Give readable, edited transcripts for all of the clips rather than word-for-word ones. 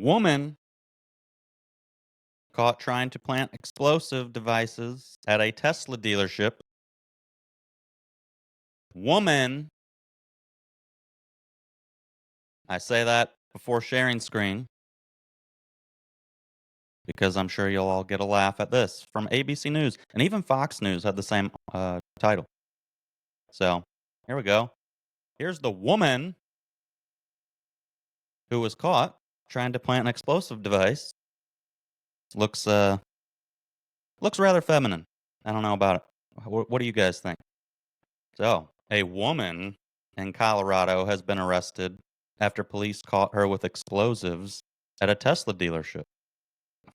Woman caught trying to plant explosive devices at a Tesla dealership. Woman, I say that before sharing screen because I'm sure you'll all get a laugh at this from ABC News. And even Fox News had the same title. So here we go. Here's the woman who was caught trying to plant an explosive device. Looks rather feminine. I don't know about it. What do you guys think? So, a woman in Colorado has been arrested after police caught her with explosives at a Tesla dealership.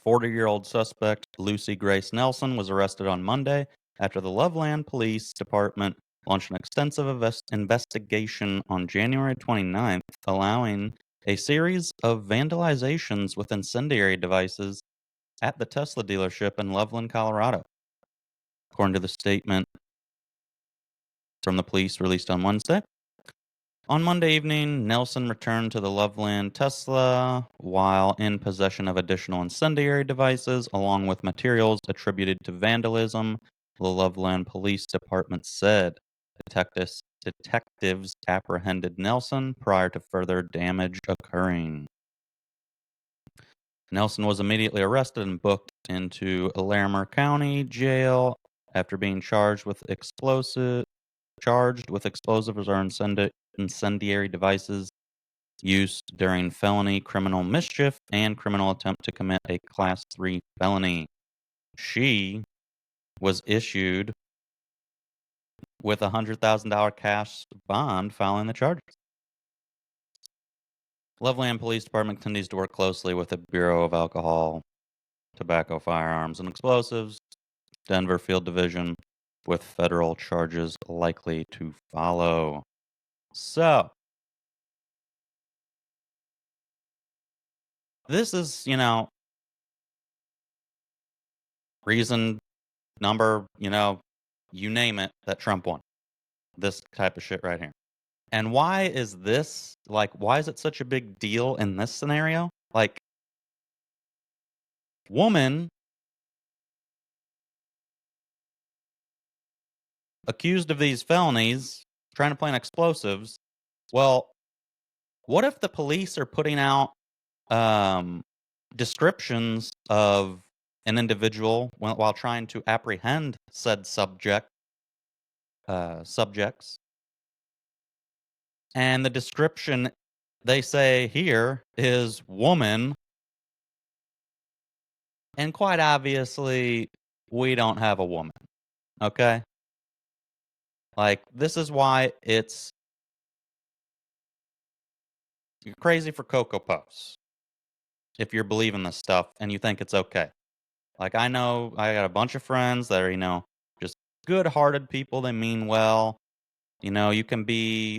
40-year-old suspect Lucy Grace Nelson was arrested on Monday after the Loveland Police Department launched an extensive investigation on January 29th, allowing a series of vandalizations with incendiary devices at the Tesla dealership in Loveland, Colorado. According to the statement from the police released on Wednesday. On Monday evening, Nelson returned to the Loveland Tesla while in possession of additional incendiary devices, along with materials attributed to vandalism, the Loveland Police Department said. Detectives apprehended Nelson prior to further damage occurring. Nelson was immediately arrested and booked into Larimer County Jail after being charged with explosives or incendiary devices used during felony criminal mischief and criminal attempt to commit a Class 3 felony. She was issued with a $100,000 cash bond following the charges. Loveland Police Department continues to work closely with the Bureau of Alcohol, Tobacco, Firearms, and Explosives, Denver Field Division, with federal charges likely to follow. So, this is, reason number, you name it, that Trump won. This type of shit right here. And why is this, why is it such a big deal in this scenario? Woman accused of these felonies, trying to plant explosives. Well, what if the police are putting out descriptions of an individual while trying to apprehend said subjects, and the description they say here is woman, and quite obviously, we don't have a woman, okay? This is why you're crazy for Cocoa Puffs if you're believing this stuff and you think it's okay. I know I got a bunch of friends that are, just good-hearted people. They mean well. You can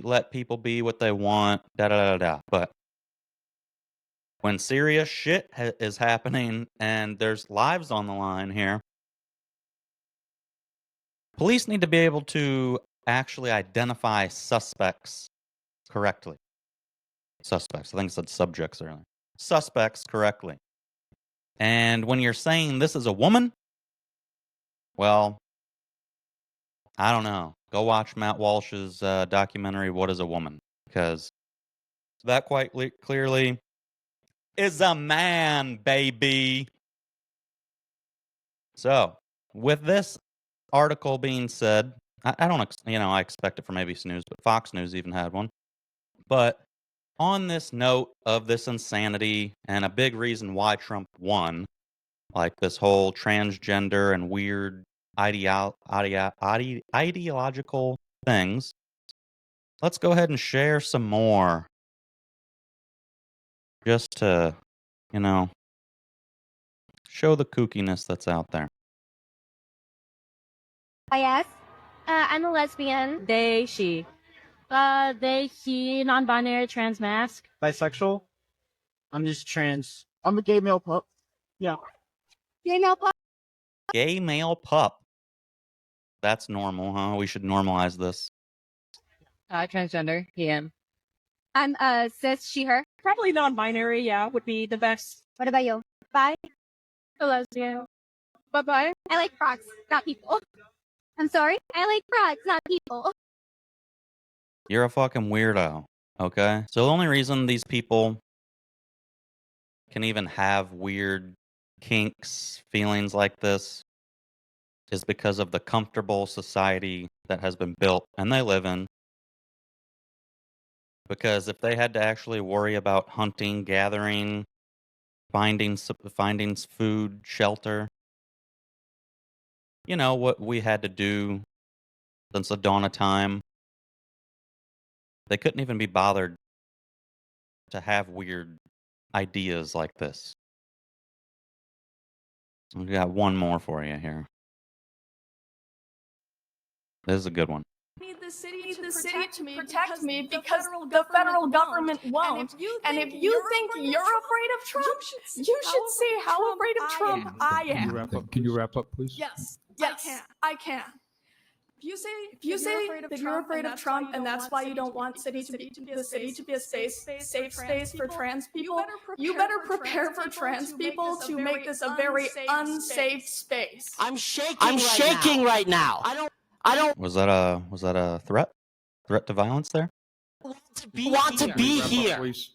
let people be what they want, da-da-da-da. But when serious shit is happening and there's lives on the line here, police need to be able to actually identify suspects correctly. Suspects. I think I said subjects earlier. Suspects correctly. And when you're saying this is a woman, well, I don't know. Go watch Matt Walsh's documentary, What is a Woman? Because that quite clearly is a man, baby. So, with this article being said, I don't, I expect it from ABC News, but Fox News even had one. But on this note of this insanity and a big reason why Trump won, this whole transgender and weird ideological things, let's go ahead and share some more. Just to, show the kookiness that's out there. Yes. I'm a lesbian. They, she. They, he, non-binary, trans mask. Bisexual. I'm just trans. I'm a gay male pup. Yeah. Gay male pup. Gay male pup. That's normal, huh? We should normalize this. Transgender, he, him. I'm cis, she, her. Probably non-binary, yeah, would be the best. What about you? Bi? A lesbian. Bye-bye. I like frogs, not people. I'm sorry? I like frogs, not people. You're a fucking weirdo, okay? So the only reason these people can even have weird kinks, feelings like this, is because of the comfortable society that has been built and they live in. Because if they had to actually worry about hunting, gathering, finding food, shelter, you know, what we had to do since the dawn of time, they couldn't even be bothered to have weird ideas like this. We got one more for you here. This is a good one. Need the city to protect me because the federal government won't. And if you think you're afraid of Trump, you should see how afraid of Trump I am. Can you wrap up, please? Yes, I can. If you say that you're afraid of Trump and that's why you don't want the city to be a safe space for trans people, you better prepare for trans people to make this a very unsafe space. I'm shaking right now. I don't Was that a threat? Threat to violence there? want to be here. Please.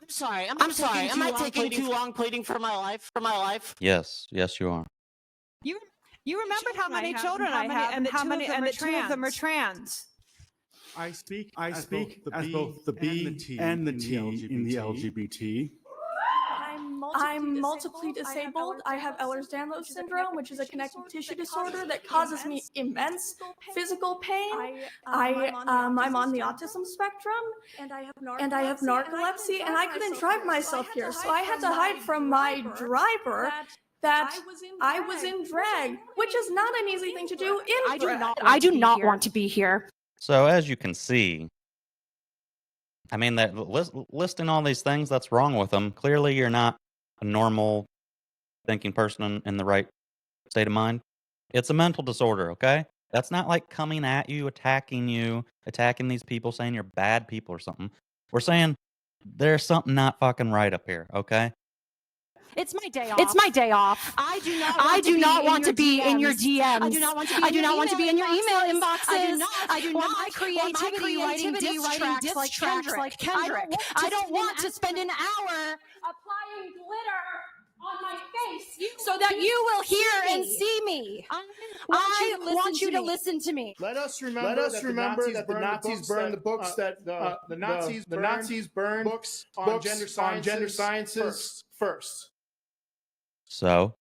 I'm sorry. Am I taking too long pleading for my life? Yes, you are. You remembered how many children I have and that two of them are trans. I speak as both the B and the T in the LGBT. I'm multiply disabled. I have Ehlers-Danlos syndrome, which is a connective tissue disorder that causes me immense physical pain. I'm on the autism spectrum, and I have narcolepsy, and I couldn't drive myself here, so I had to hide from my driver that I was in drag, which is not an easy thing to do in drag. I do not want to be here. So as you can see, I mean, that listing all these things that's wrong with them. Clearly, you're not a normal thinking person in the right state of mind. It's a mental disorder, okay? That's not like coming at you, attacking these people, saying you're bad people or something. We're saying there's something not fucking right up here, okay? It's my day off. I do not want to be in your DMs. I do not want to be in your email inboxes. I do not want my creativity writing diss tracks like Kendrick. I don't want to spend an hour applying glitter on my face so that you will hear and see me. I want you to listen to me. Let us remember that the Nazis burned the books that the Nazis burned books on gender sciences first. So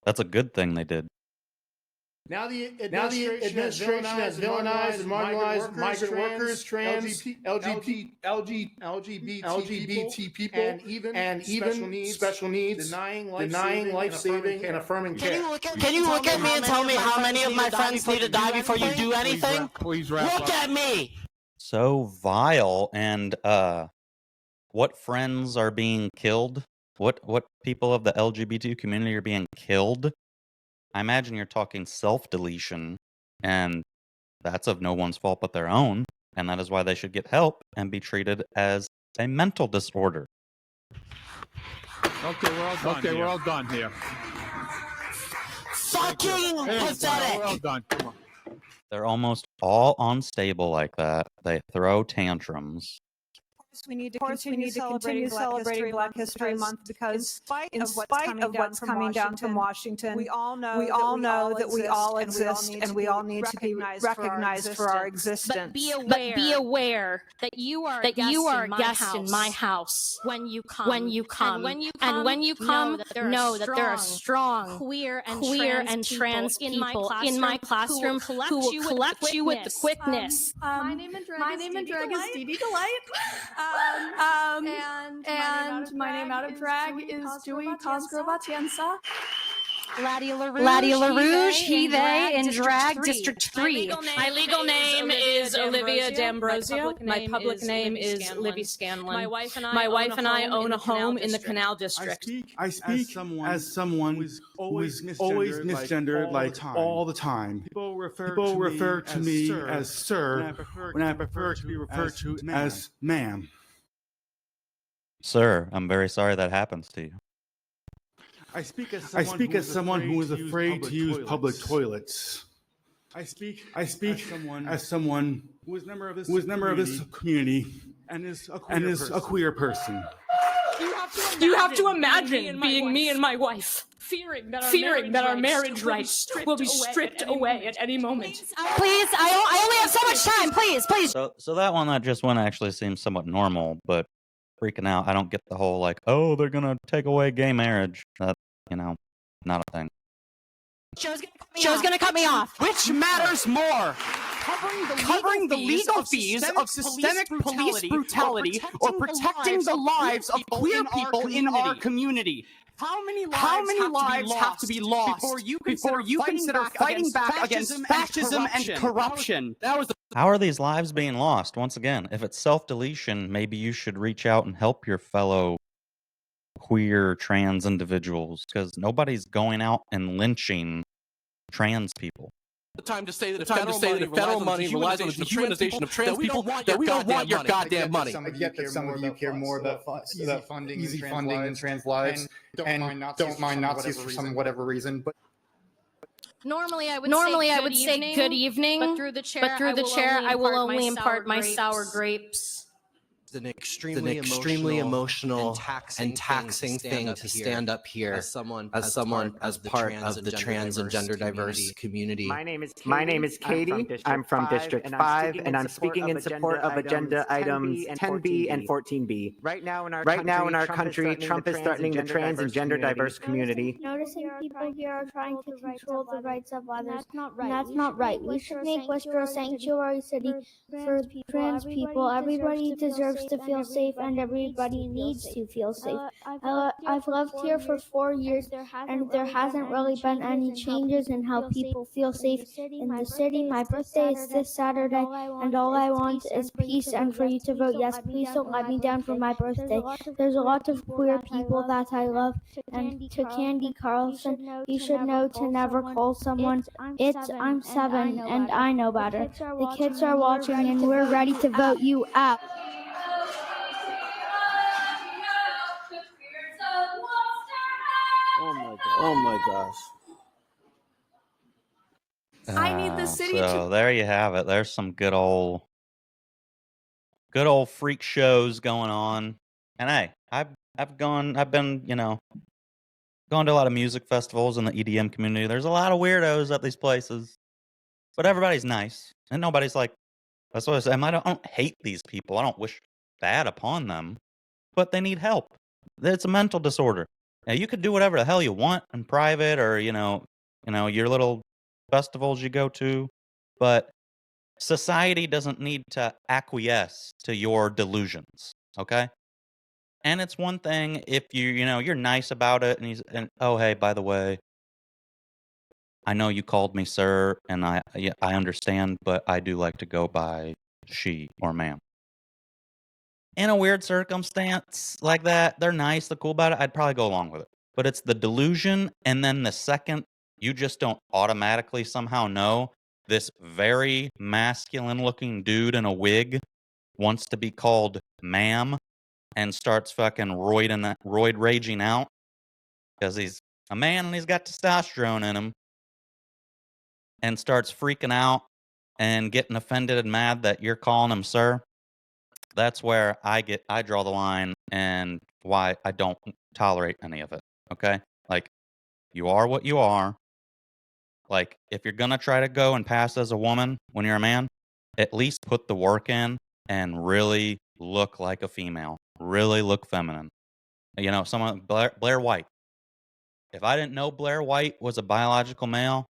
that's a good thing they did. Now the administration has villainized and marginalized migrant workers, trans, LGBT people, and even special needs, denying life-saving and affirming care. Can you look at me and tell me how many of my friends need to die before you do anything? Please wrap up. Look at me. So vile. And what friends are being killed? What people of the LGBT community are being killed? I imagine you're talking self-deletion, and that's of no one's fault but their own, and that is why they should get help and be treated as a mental disorder. Okay, we're all done here. Fucking pathetic. We're all done. Come on. They're almost all unstable like that. They throw tantrums. We need to continue celebrating Black History Month because in spite of what's coming down from Washington, we all know that we all exist and we all need to be recognized for our existence. But be aware that you are a guest in my house when you come. And when you come, know that there are strong queer and trans people in my classroom who will collect you with the quickness. My name in drag is Dee Dee Delight. And my name out of drag is Dewey Cosgrove Atienza. Laddie LaRouge, he, they, in drag, District 3. My legal name is Olivia D'Ambrosio. My public name is Livy Scanlon. My wife and I own a home in the Canal District. I speak as someone who is always misgendered like all the time. People refer to me as sir when I prefer to be referred to as ma'am. Sir, I'm very sorry that happens to you. I speak as someone who is afraid to use public toilets. I speak as someone who is a member of this community and is a queer person. You have to imagine being me and my wife, fearing that our marriage rights will be stripped away at any moment. Please, I only have so much time. Please. So that one that just went actually seems somewhat normal, but freaking out. I don't get the whole like, oh, they're gonna take away gay marriage. That, not a thing. Show's gonna cut me off. Which matters more? Covering the legal fees of systemic police brutality or protecting the lives of queer people in our community? How many lives have to be lost before you consider fighting back against fascism and corruption? How are these lives being lost? Once again, if it's self-deletion, maybe you should reach out and help your fellow queer trans individuals, because nobody's going out and lynching trans people. The time to say that federal money relies on the dehumanization of trans people, that we don't want your goddamn money. I get that some of you care more about easy funding and trans lives, and don't mind Nazis for some whatever reason. But Normally, I would say good evening, but through the chair, I will only impart my sour grapes. An extremely emotional and taxing thing to stand up here as part of the trans and gender diverse community. My name is Katie. I'm from District 5, and I'm speaking in support of agenda items 10B and 14B. Right now in our country, Trump is threatening the trans and gender diverse community. Noticing people here are trying to control the rights of others. That's not right. We should make Westboro a sanctuary city for trans people. Everybody deserves to feel safe, and everybody needs to feel safe. I've lived here for 4 years, and there hasn't really been any changes in how people feel safe in the city. My birthday is this Saturday, and all I want is peace and for you to vote yes. Please don't let me down for my birthday. There's a lot of queer people that I love, and to Candy Carlson, you should know to never call someone. I'm 7, and I know better. The kids are watching, and we're ready to vote you out. Oh my gosh. I need the city So there you have it. There's some good old freak shows going on. And hey, I've been, gone to a lot of music festivals in the EDM community. There's a lot of weirdos at these places, but everybody's nice, and nobody's like. That's what I say. I don't hate these people. I don't wish bad upon them, but they need help. It's a mental disorder. Now you could do whatever the hell you want in private, or your little festivals you go to, but society doesn't need to acquiesce to your delusions. Okay. And it's one thing if you're nice about it, and oh hey, by the way, I know you called me sir, and I understand, but I do like to go by she or ma'am. In a weird circumstance like that, they're nice, they're cool about it, I'd probably go along with it. But it's the delusion, and then the second you just don't automatically somehow know this very masculine-looking dude in a wig wants to be called ma'am and starts fucking roid raging out because he's a man and he's got testosterone in him, and starts freaking out and getting offended and mad that you're calling him sir. That's where I draw the line, and why I don't tolerate any of it. Okay? Like, you are what you are. Like, if you're gonna try to go and pass as a woman when you're a man, at least put the work in and really look like a female. Really look feminine. Someone, Blair White. If I didn't know Blair White was a biological male,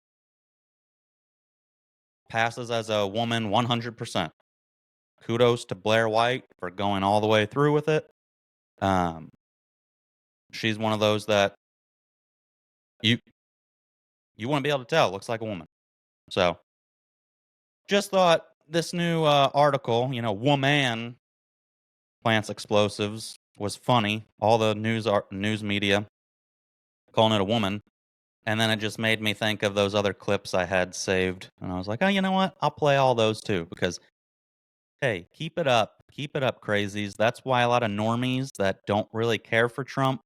passes as a woman 100%. Kudos to Blair White for going all the way through with it. She's one of those that You wouldn't be able to tell. It looks like a woman. So, just thought this new article, woMAN plants explosives, was funny. All the news media calling it a woman. And then it just made me think of those other clips I had saved. And I was like, oh, you know what? I'll play all those too. Because, hey, keep it up. Keep it up, crazies. That's why a lot of normies that don't really care for Trump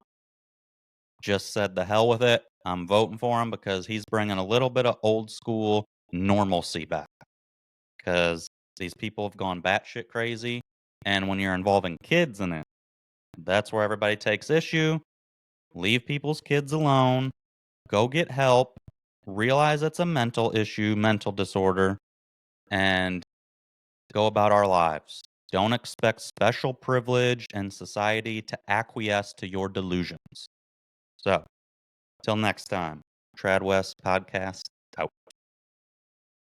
just said the hell with it. I'm voting for him because he's bringing a little bit of old school normalcy back. Because these people have gone batshit crazy. And when you're involving kids in it, that's where everybody takes issue. Leave people's kids alone. Go get help. Realize it's a mental issue, mental disorder, and go about our lives. Don't expect special privilege and society to acquiesce to your delusions. So, till next time, Trad West Podcast